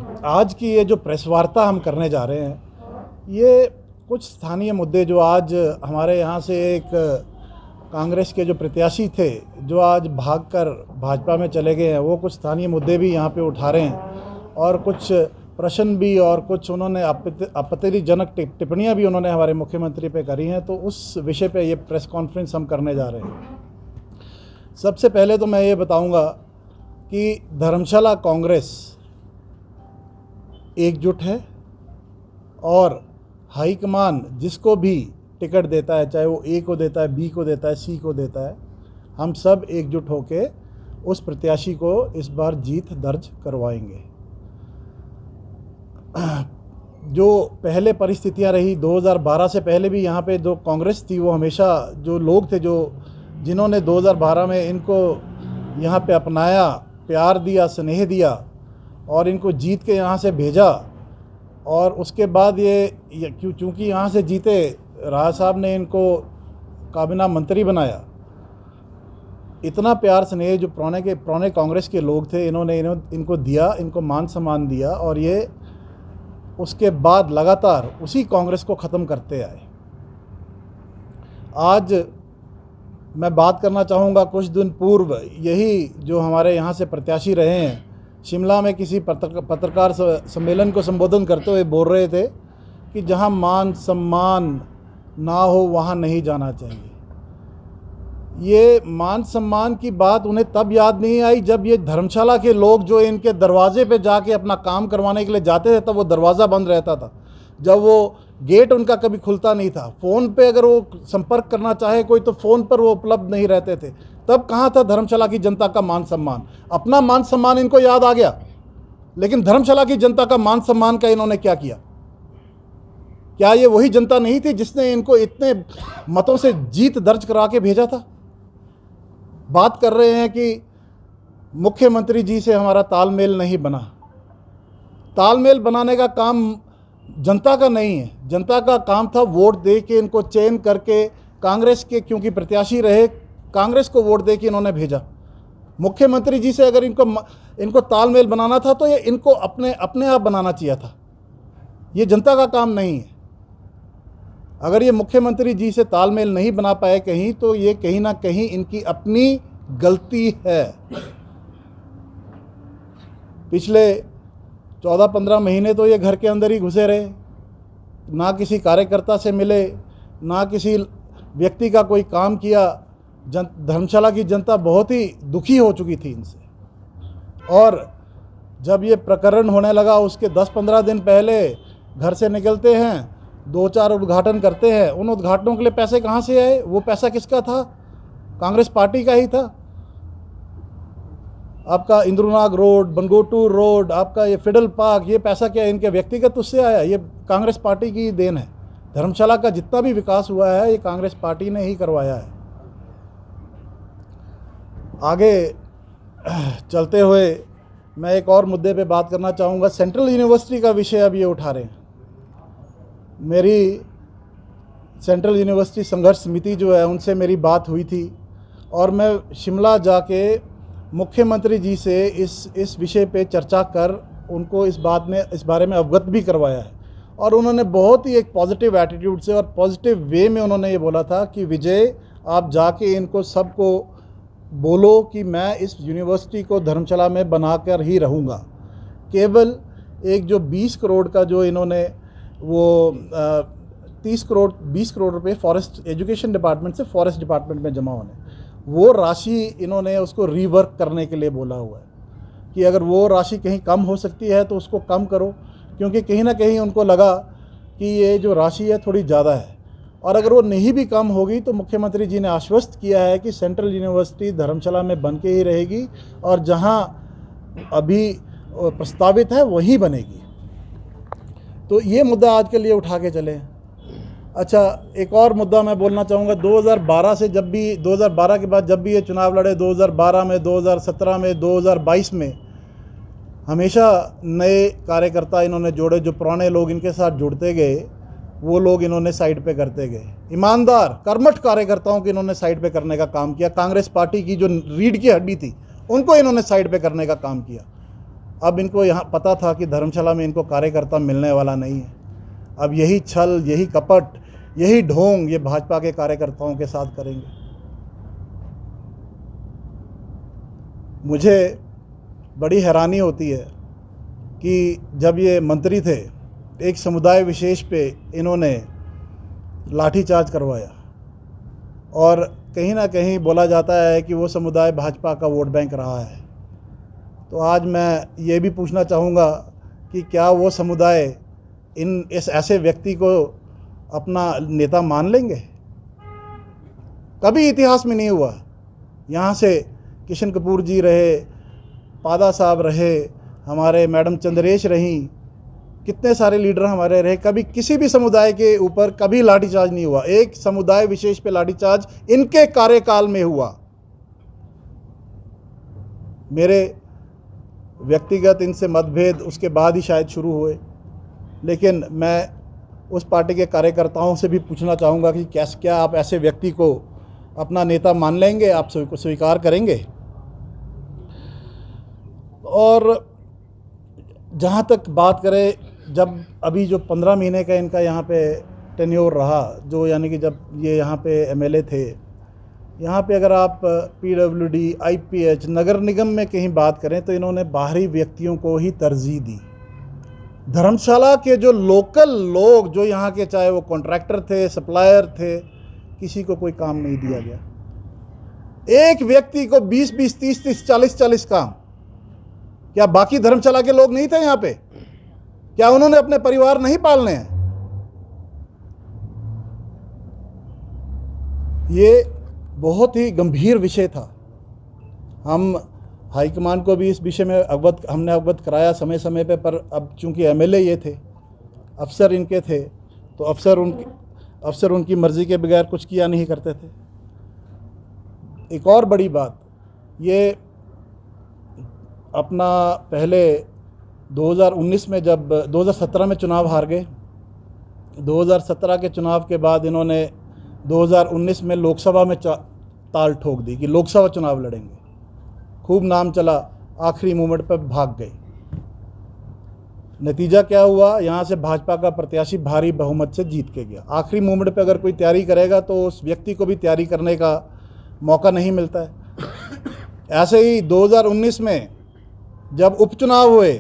आज की ये जो प्रेस वार्ता हम करने जा रहे हैं, ये कुछ स्थानीय मुद्दे जो आज हमारे यहाँ से एक कांग्रेस के जो प्रत्याशी थे जो आज भागकर भाजपा में चले गए हैं, वो कुछ स्थानीय मुद्दे भी यहाँ पे उठा रहे हैं और कुछ प्रश्न भी और कुछ उन्होंने आपत्तिजनक टिप्पणियाँ भी उन्होंने हमारे मुख्यमंत्री पे करी हैं। तो उस विषय पे ये प्रेस कॉन्फ्रेंस हम करने जा रहे हैं। सबसे पहले तो मैं ये बताऊंगा कि धर्मशाला कांग्रेस एकजुट है और हाईकमान जिसको भी टिकट देता है, चाहे वो ए को देता है, बी को देता है, सी को देता है, हम सब एकजुट होके उस प्रत्याशी को इस बार जीत दर्ज करवाएंगे। जो पहले परिस्थितियां रही 2012 से पहले भी यहाँ पे जो कांग्रेस थी, वो हमेशा जो लोग थे जिन्होंने 2012 में इनको यहाँ पे अपनाया, प्यार दिया, स्नेह दिया और इनको जीत के यहाँ से भेजा और उसके बाद ये चूँकि यहाँ से जीते, राज साहब ने इनको काबीना मंत्री बनाया। इतना प्यार स्नेह जो पुराने कांग्रेस के लोग थे, इनको दिया, इनको मान सम्मान दिया और ये उसके बाद लगातार उसी कांग्रेस को ख़त्म करते आए। आज मैं बात करना चाहूँगा, कुछ दिन पूर्व यही जो हमारे यहाँ से प्रत्याशी रहे हैं, शिमला में किसी पत्रकार सम्मेलन को संबोधन करते हुए बोल रहे थे कि जहाँ मान सम्मान ना हो वहाँ नहीं जाना चाहिए। ये मान सम्मान की बात उन्हें तब याद नहीं आई जब ये धर्मशाला के लोग जो इनके दरवाजे पे जाके अपना काम करवाने के लिए जाते थे, तब वो दरवाज़ा बंद रहता था, जब वो गेट उनका कभी खुलता नहीं था। फ़ोन पे अगर वो संपर्क करना चाहे कोई तो फ़ोन पर वो उपलब्ध नहीं रहते थे। तब कहाँ था धर्मशाला की जनता का मान सम्मान? अपना मान सम्मान इनको याद आ गया, लेकिन धर्मशाला की जनता का मान सम्मान का इन्होंने क्या किया? क्या ये वही जनता नहीं थी जिसने इनको इतने मतों से जीत दर्ज करा के भेजा था? बात कर रहे हैं कि मुख्यमंत्री जी से हमारा तालमेल नहीं बना। तालमेल बनाने का काम जनता का नहीं है, जनता का काम था वोट दे के इनको चयन करके कांग्रेस के, क्योंकि प्रत्याशी रहे, कांग्रेस को वोट दे के इन्होंने भेजा। मुख्यमंत्री जी से अगर इनको तालमेल बनाना था तो ये इनको अपने आप बनाना चाहिए था। ये जनता का काम नहीं है। अगर ये मुख्यमंत्री जी से तालमेल नहीं बना पाए कहीं, तो ये कहीं ना कहीं इनकी अपनी गलती है। पिछले 14-15 महीने तो ये घर के अंदर ही घुसे रहे, ना किसी कार्यकर्ता से मिले, ना किसी व्यक्ति का कोई काम किया। धर्मशाला की जनता बहुत ही दुखी हो चुकी थी इनसे। और जब ये प्रकरण होने लगा, उसके 10-15 दिन पहले घर से निकलते हैं, 2-4 उद्घाटन करते हैं। उन उद्घाटनों के लिए पैसे कहाँ से आए? वो पैसा किसका था? कांग्रेस पार्टी का ही था। आपका इंद्रुनाग रोड, बनगोटूर रोड, आपका ये फिडल पार्क, ये पैसा क्या इनके व्यक्तिगत उससे आया? ये कांग्रेस पार्टी की देन है। धर्मशाला का जितना भी विकास हुआ है, ये कांग्रेस पार्टी ने ही करवाया है। आगे चलते हुए मैं एक और मुद्दे पे बात करना चाहूँगा। सेंट्रल यूनिवर्सिटी का विषय अब ये उठा रहे हैं। मेरी सेंट्रल यूनिवर्सिटी संघर्ष समिति जो है, उनसे मेरी बात हुई थी और मैं शिमला जाके मुख्यमंत्री जी से इस विषय पे चर्चा कर उनको इस बारे में अवगत भी करवाया है। और उन्होंने बहुत ही एक पॉजिटिव एटीट्यूड से और पॉजिटिव वे में उन्होंने ये बोला था कि विजय, आप जाके इनको सबको बोलो कि मैं इस यूनिवर्सिटी को धर्मशाला में बनाकर ही रहूँगा। केवल एक जो 20 करोड़ का जो इन्होंने वो 20 करोड़ रुपए फॉरेस्ट एजुकेशन डिपार्टमेंट से फॉरेस्ट डिपार्टमेंट में जमा होने, वो राशि इन्होंने उसको रीवर्क करने के लिए बोला हुआ है कि अगर वो राशि कहीं कम हो सकती है तो उसको कम करो, क्योंकि कहीं ना कहीं उनको लगा कि ये जो राशि है थोड़ी ज़्यादा है। और अगर वो नहीं भी कम होगी तो मुख्यमंत्री जी ने आश्वस्त किया है कि सेंट्रल यूनिवर्सिटी धर्मशाला में बन के ही रहेगी और जहाँ अभी प्रस्तावित है वहीं बनेगी। तो ये मुद्दा आज के लिए उठा के चले। अच्छा, एक और मुद्दा मैं बोलना चाहूँगा। 2012 से 2012 के बाद जब भी ये चुनाव लड़े, 2012 में, 2017 में, 2022 में, हमेशा नए कार्यकर्ता इन्होंने जोड़े। जो पुराने लोग इनके साथ जुड़ते गए, वो लोग इन्होंने साइड पे करते गए। ईमानदार कर्मठ कार्यकर्ताओं को इन्होंने साइड पे करने का काम किया। कांग्रेस पार्टी की जो रीढ़ की हड्डी थी, उनको इन्होंने साइड पे करने का काम किया। अब इनको यहाँ पता था कि धर्मशाला में इनको कार्यकर्ता मिलने वाला नहीं है। अब यही छल, यही कपट, यही ढोंग ये भाजपा के कार्यकर्ताओं के साथ करेंगे। मुझे बड़ी हैरानी होती है कि जब ये मंत्री थे, एक समुदाय विशेष पे इन्होंने लाठीचार्ज करवाया और कहीं ना कहीं बोला जाता है कि वो समुदाय भाजपा का वोट बैंक रहा है। तो आज मैं ये भी पूछना चाहूँगा कि क्या वो समुदाय इस ऐसे व्यक्ति को अपना नेता मान लेंगे? कभी इतिहास में नहीं हुआ। यहाँ से किशन कपूर जी रहे, पादा साहब रहे, हमारे मैडम चंद्रेश रहीं, कितने सारे लीडर हमारे रहे, कभी किसी भी समुदाय के ऊपर कभी लाठीचार्ज नहीं हुआ। एक समुदाय विशेष पे लाठीचार्ज इनके कार्यकाल में हुआ। मेरे व्यक्तिगत इनसे मतभेद उसके बाद ही शायद शुरू हुए, लेकिन मैं उस पार्टी के कार्यकर्ताओं से भी पूछना चाहूँगा कि क्या आप ऐसे व्यक्ति को अपना नेता मान लेंगे? आप स्वीकार करेंगे? और जहाँ तक बात करें, जब अभी जो 15 महीने का इनका यहाँ पे टेन्योर रहा, जो यानी कि जब ये यहाँ पे एमएलए थे, यहाँ पे अगर आप पीडब्ल्यूडी, आईपीएच, नगर निगम में कहीं बात करें तो इन्होंने बाहरी व्यक्तियों को ही तरजीह दी। धर्मशाला के जो लोकल लोग जो यहाँ के, चाहे वो कॉन्ट्रैक्टर थे, सप्लायर थे, किसी को कोई काम नहीं दिया गया। एक व्यक्ति को 20-20, 30-30, 40-40 काम। क्या बाकी धर्मशाला के लोग नहीं थे यहाँ पे? क्या उन्होंने अपने परिवार नहीं पालने हैं? ये बहुत ही गंभीर विषय था। हम हाईकमान को भी इस विषय में हमने अवगत कराया समय समय पे, पर अब चूंकि एमएलए ये थे, अफसर इनके थे, तो अफसर उनकी मर्जी के बगैर कुछ किया नहीं करते थे। एक और बड़ी बात, ये अपना पहले 2019 में, जब 2017 में चुनाव हार गए, 2017 के चुनाव के बाद इन्होंने 2019 में लोकसभा में ताल ठोक दी कि लोकसभा चुनाव लड़ेंगे। खूब नाम चला, आखिरी मोमेंट पर भाग गए। नतीजा क्या हुआ? यहाँ से भाजपा का प्रत्याशी भारी बहुमत से जीत के गया। आखिरी मोमेंट पे अगर कोई तैयारी करेगा तो उस व्यक्ति को भी तैयारी करने का मौका नहीं मिलता है। ऐसे ही 2019 में जब उपचुनाव हुए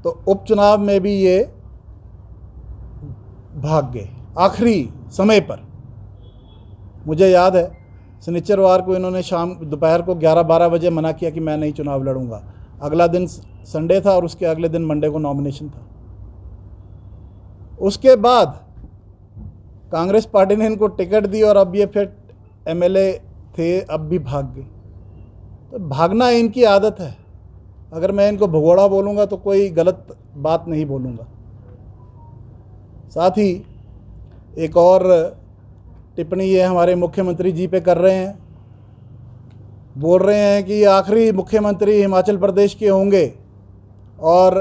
तो उपचुनाव में भी ये भाग गए आखिरी समय पर। मुझे याद है शनिचरवार को इन्होंने दोपहर को 11-12 बजे मना किया कि मैं नहीं चुनाव लड़ूंगा। अगला दिन संडे था और उसके अगले दिन मंडे को नॉमिनेशन था। उसके बाद कांग्रेस पार्टी ने इनको टिकट दी और अब ये फिर एमएलए थे, अब भी भाग गए। तो भागना इनकी आदत है। अगर मैं इनको भगोड़ा बोलूँगा तो कोई गलत बात नहीं बोलूँगा। साथ ही एक और टिप्पणी ये हमारे मुख्यमंत्री जी पे कर रहे हैं, बोल रहे हैं कि आखिरी मुख्यमंत्री हिमाचल प्रदेश के होंगे और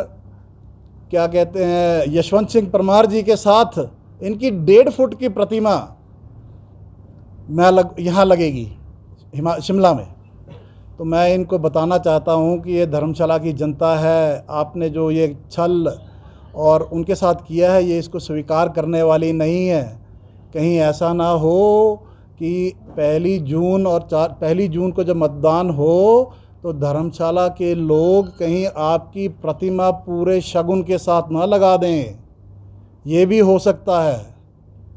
क्या कहते हैं, यशवंत सिंह परमार जी के साथ इनकी 1.5 फुट की प्रतिमा यहाँ लगेगी शिमला में। तो मैं इनको बताना चाहता हूँ कि ये धर्मशाला की जनता है, आपने जो ये छल और उनके साथ किया है, ये इसको स्वीकार करने वाली नहीं है। कहीं ऐसा ना हो कि 1 जून को जब मतदान हो तो धर्मशाला के लोग कहीं आपकी प्रतिमा पूरे शगुन के साथ ना लगा दें। ये भी हो सकता है।